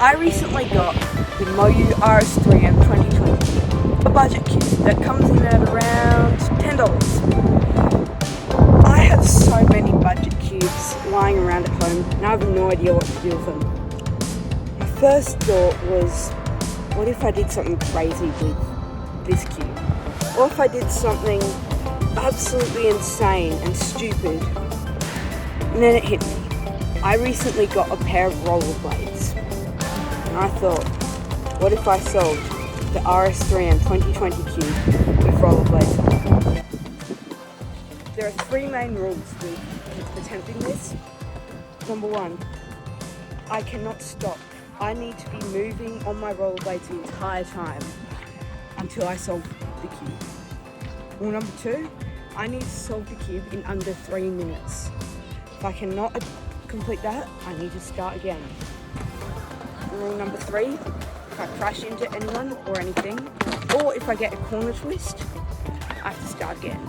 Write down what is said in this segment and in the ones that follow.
I recently got the Moyu RS3M 2020, a budget kit that comes in at around $10. I have so many budget cubes lying around at home and I have no idea what to do with them. My first thought was, what if I did something crazy with this cube? What if I did something absolutely insane and stupid? And then it hit me. I recently got a pair of rollerblades. And I thought, what if I solved the RS3M 2020 cube with rollerblades on? There are three main rules with attempting this. Number one, I cannot stop. I need to be moving on my rollerblades the entire time until I solve the cube. Rule number two, I need to solve the cube in under 3 minutes. If I cannot complete that, I need to start again. Rule number three, if I crash into anyone or anything, or if I get a corner twist, I have to start again.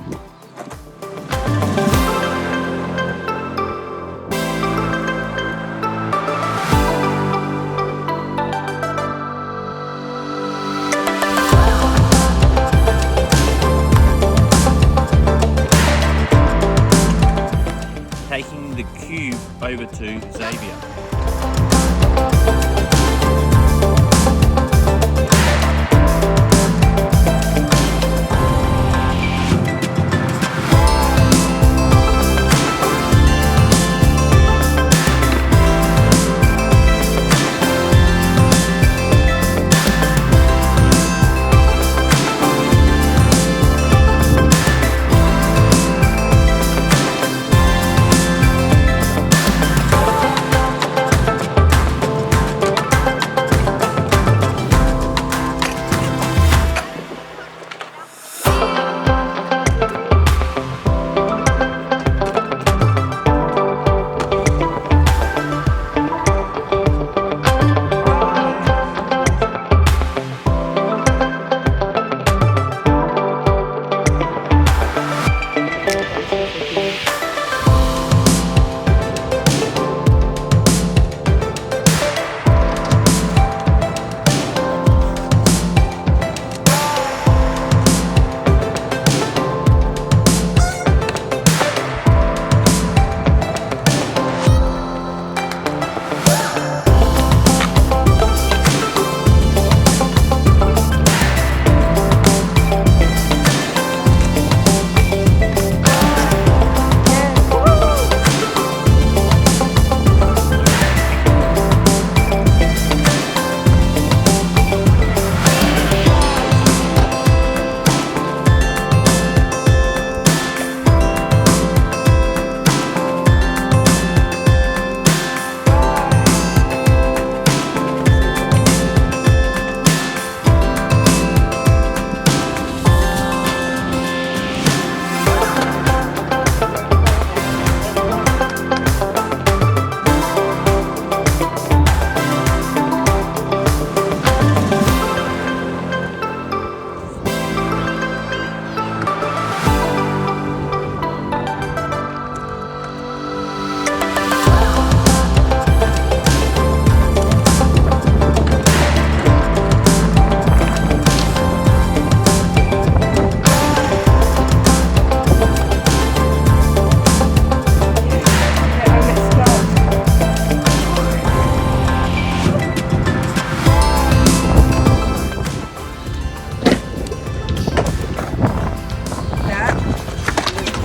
Taking the cube over to Xavier.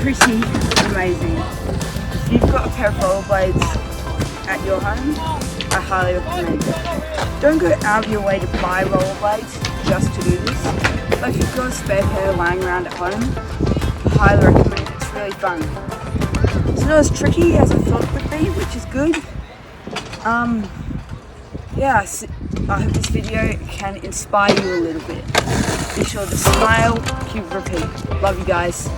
Pretty amazing. If you've got a pair of rollerblades at your home, I highly recommend it. Don't go out of your way to buy rollerblades just to do this, but if you've got a spare pair lying around at home, I highly recommend it. It's really fun. It's not as tricky as I thought it would be, which is good. Yeah, I hope this video can inspire you a little bit. Be sure to smile, keep repeat. Love you guys.